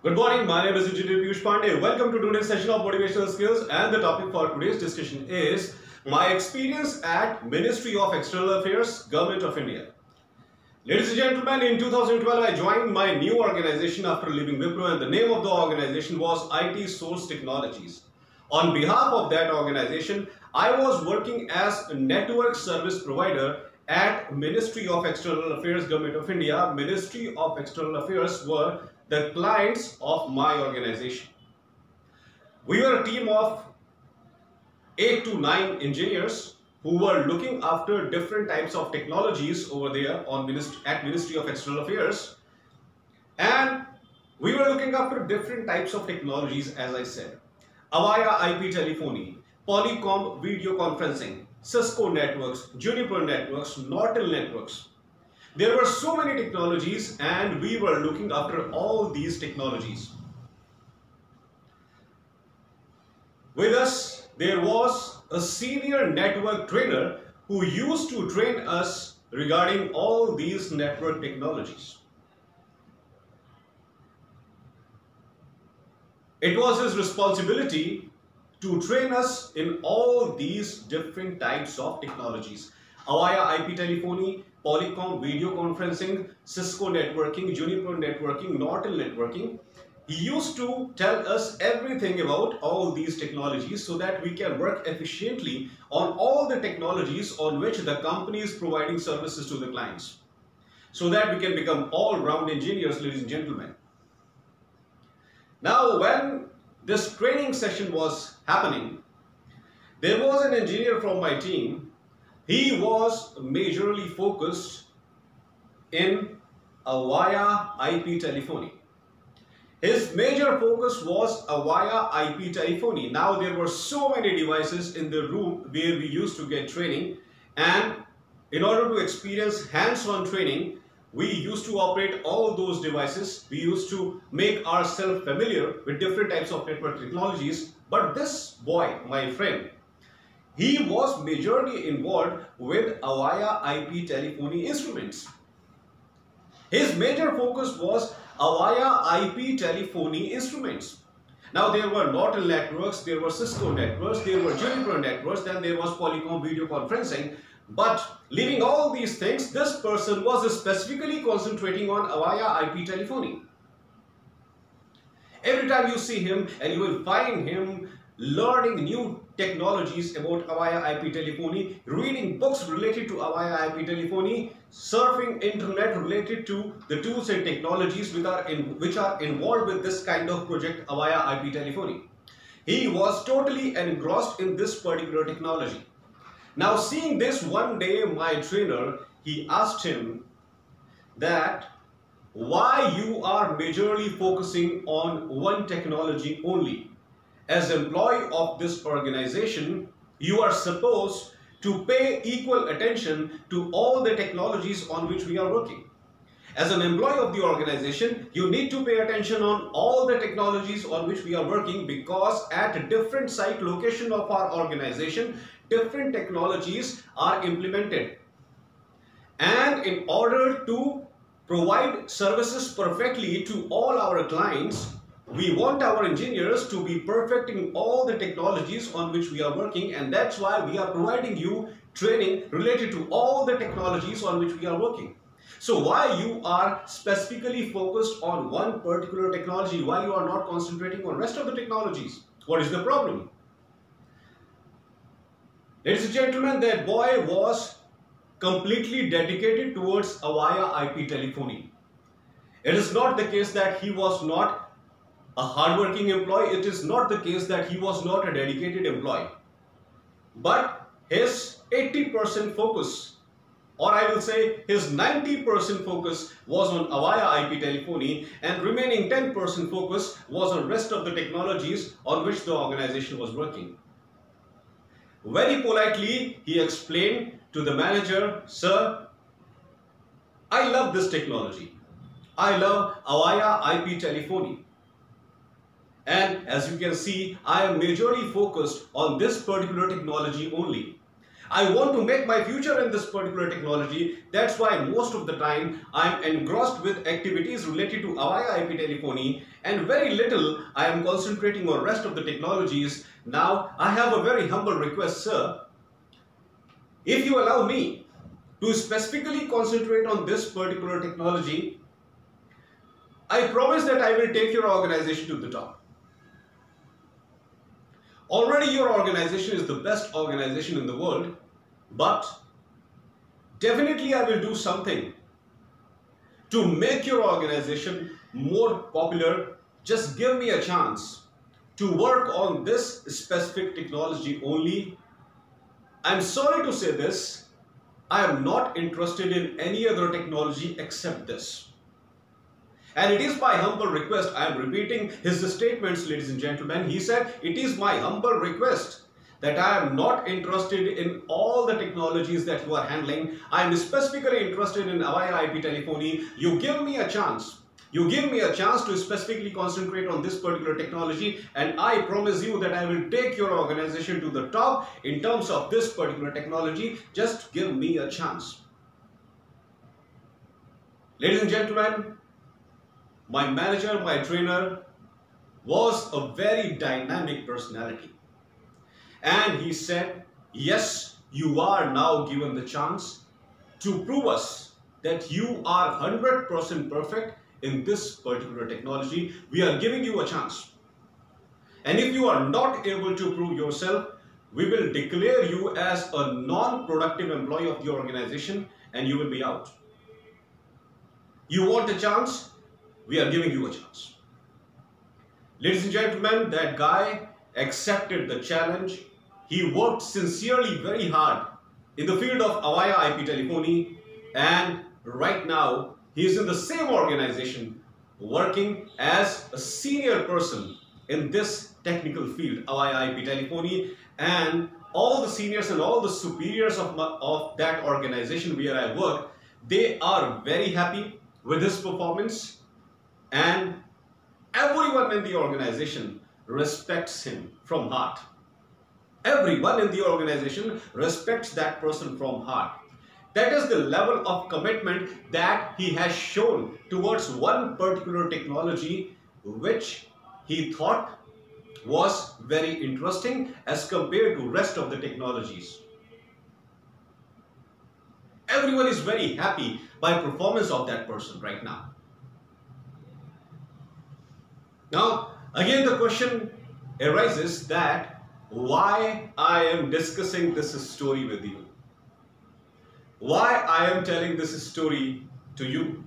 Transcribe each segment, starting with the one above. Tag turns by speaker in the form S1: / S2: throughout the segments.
S1: Good morning, my name is Engineer Piyush Pandey. Welcome to today's session of Motivational Skills, and the topic for today's discussion is my experience at Ministry of External Affairs, Government of India. Ladies and gentlemen, in 2012 I joined my new organization after leaving Wipro, and the name of the organization was IT Source Technologies. On behalf of that organization, I was working as a network service provider at Ministry of External Affairs, Government of India. Ministry of External Affairs were the clients of my organization. We were a team of 8 to 9 engineers who were looking after different types of technologies over there at Ministry of External Affairs, and we were looking after different types of technologies, as I said. Avaya IP telephony, Polycom video conferencing, Cisco networks, Juniper networks, Nortel networks. There were so many technologies, and we were looking after all these technologies. With us, there was a senior network trainer who used to train us regarding all these network technologies. It was his responsibility to train us in all these different types of technologies. Avaya IP telephony, Polycom video conferencing, Cisco networking, Juniper networking, Nortel networking. He used to tell us everything about all these technologies so that we can work efficiently on all the technologies on which the company is providing services to the clients, so that we can become all-round engineers, ladies and gentlemen. Now, when this training session was happening, there was an engineer from my team. He was majorly focused in Avaya IP telephony. His major focus was Avaya IP telephony. Now, there were so many devices in the room where we used to get training, and in order to experience hands-on training, we used to operate all those devices. We used to make ourselves familiar with different types of network technologies. But this boy, my friend, he was majorly involved with Avaya IP telephony instruments. His major focus was Avaya IP telephony instruments. Now, there were Nortel networks, there were Cisco networks, there were Juniper networks, then there was Polycom video conferencing. But leaving all these things, this person was specifically concentrating on Avaya IP telephony. Every time you see him, and you will find him learning new technologies about Avaya IP telephony, reading books related to Avaya IP telephony, surfing internet related to the tools and technologies which are involved with this kind of project, Avaya IP telephony. He was totally engrossed in this particular technology. Now, seeing this, one day my trainer, he asked him that why you are majorly focusing on one technology only. As employee of this organization, you are supposed to pay equal attention to all the technologies on which we are working. As an employee of the organization, you need to pay attention on all the technologies on which we are working, because at a different site location of our organization, different technologies are implemented. And in order to provide services perfectly to all our clients, we want our engineers to be perfect in all the technologies on which we are working, and that's why we are providing you training related to all the technologies on which we are working. So why you are specifically focused on one particular technology, why you are not concentrating on rest of the technologies? What is the problem? Ladies and gentlemen, that boy was completely dedicated towards Avaya IP telephony. It is not the case that he was not a hardworking employee. It is not the case that he was not a dedicated employee. But his 80% focus, or I will say his 90% focus, was on Avaya IP telephony, and remaining 10% focus was on rest of the technologies on which the organization was working. Very politely, he explained to the manager, "Sir, I love this technology. I love Avaya IP telephony. And as you can see, I am majorly focused on this particular technology only. I want to make my future in this particular technology. That's why most of the time I'm engrossed with activities related to Avaya IP telephony and very little I am concentrating on rest of the technologies. Now I have a very humble request, sir. If you allow me to specifically concentrate on this particular technology, I promise that I will take your organization to the top. Already your organization is the best organization in the world, but definitely I will do something to make your organization more popular. Just give me a chance to work on this specific technology only. I'm sorry to say this, I am not interested in any other technology except this. And it is my humble request, I am repeating his statements, ladies and gentlemen. He said, it is my humble request that I am not interested in all the technologies that you are handling. I am specifically interested in Avaya IP telephony. You give me a chance. You give me a chance to specifically concentrate on this particular technology, and I promise you that I will take your organization to the top in terms of this particular technology. Just give me a chance. Ladies and gentlemen, my manager, my trainer was a very dynamic personality. And he said, yes, you are now given the chance to prove us that you are 100% perfect in this particular technology. We are giving you a chance. And if you are not able to prove yourself, we will declare you as a non-productive employee of the organization and you will be out. You want a chance? We are giving you a chance. Ladies and gentlemen, that guy accepted the challenge. He worked sincerely very hard in the field of Avaya IP telephony, and right now he is in the same organization working as a senior person in this technical field, Avaya IP telephony, and all the seniors and all the superiors of that organization where I work, they are very happy with his performance. And everyone in the organization respects him from heart. Everyone in the organization respects that person from heart. That is the level of commitment that he has shown towards one particular technology which he thought was very interesting as compared to rest of the technologies. Everyone is very happy by performance of that person right now. Now, again the question arises that why I am discussing this story with you. Why I am telling this story to you.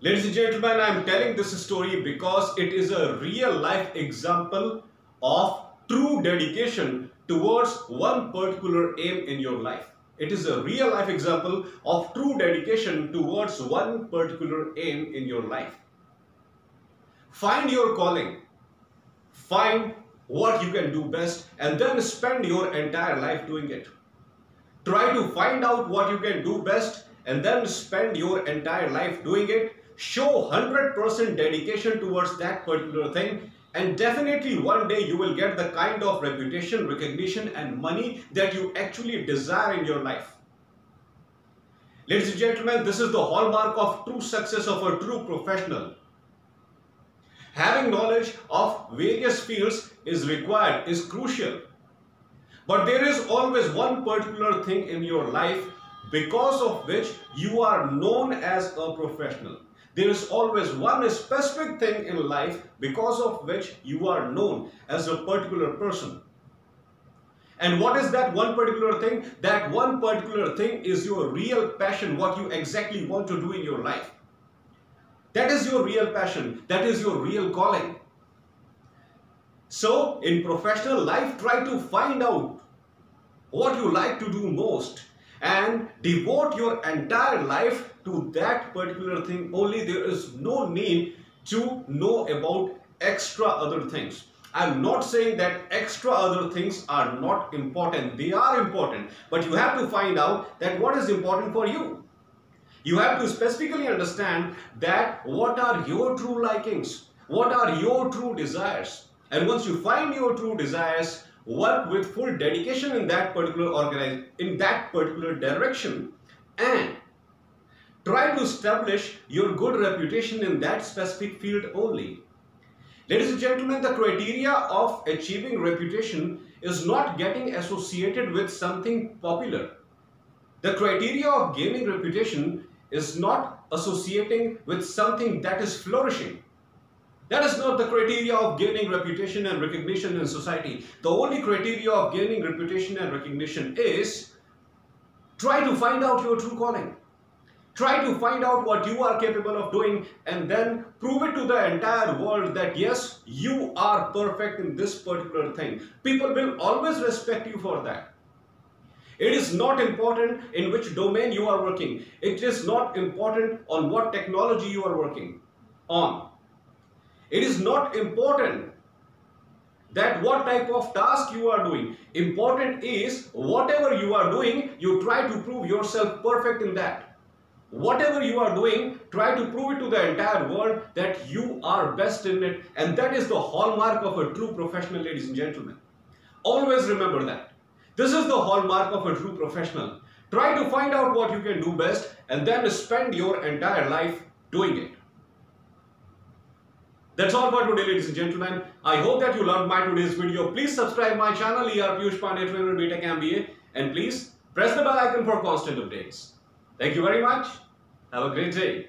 S1: Ladies and gentlemen, I am telling this story because it is a real life example of true dedication towards one particular aim in your life. It is a real life example of true dedication towards one particular aim in your life. Find your calling, find what you can do best, and then spend your entire life doing it. Try to find out what you can do best and then spend your entire life doing it. Show 100% dedication towards that particular thing, and definitely one day you will get the kind of reputation, recognition and money that you actually desire in your life. Ladies and gentlemen, this is the hallmark of true success of a true professional. Having knowledge of various fields is required, is crucial. But there is always one particular thing in your life because of which you are known as a professional. There is always one specific thing in life because of which you are known as a particular person. And what is that one particular thing? That one particular thing is your real passion, what you exactly want to do in your life. That is your real passion. That is your real calling. So, in professional life, try to find out what you like to do most and devote your entire life to that particular thing only. There is no need to know about extra other things. I'm not saying that extra other things are not important. They are important. But you have to find out that what is important for you. You have to specifically understand that what are your true likings, what are your true desires. And once you find your true desires, work with full dedication in that particular direction, and try to establish your good reputation in that specific field only. Ladies and gentlemen, the criteria of achieving reputation is not getting associated with something popular. The criteria of gaining reputation is not associating with something that is flourishing. That is not the criteria of gaining reputation and recognition in society. The only criteria of gaining reputation and recognition is try to find out your true calling. Try to find out what you are capable of doing and then prove it to the entire world that yes, you are perfect in this particular thing. People will always respect you for that. It is not important in which domain you are working. It is not important on what technology you are working on. It is not important that what type of task you are doing. Important is whatever you are doing, you try to prove yourself perfect in that. Whatever you are doing, try to prove it to the entire world that you are best in it, and that is the hallmark of a true professional, ladies and gentlemen. Always remember that. This is the hallmark of a true professional. Try to find out what you can do best and then spend your entire life doing it. That's all for today, ladies and gentlemen. I hope that you loved my today's video. Please subscribe my channel, Piyush Pandey, Trainer B.Tech MBA, and please press the bell icon for constant updates. Thank you very much. Have a great day.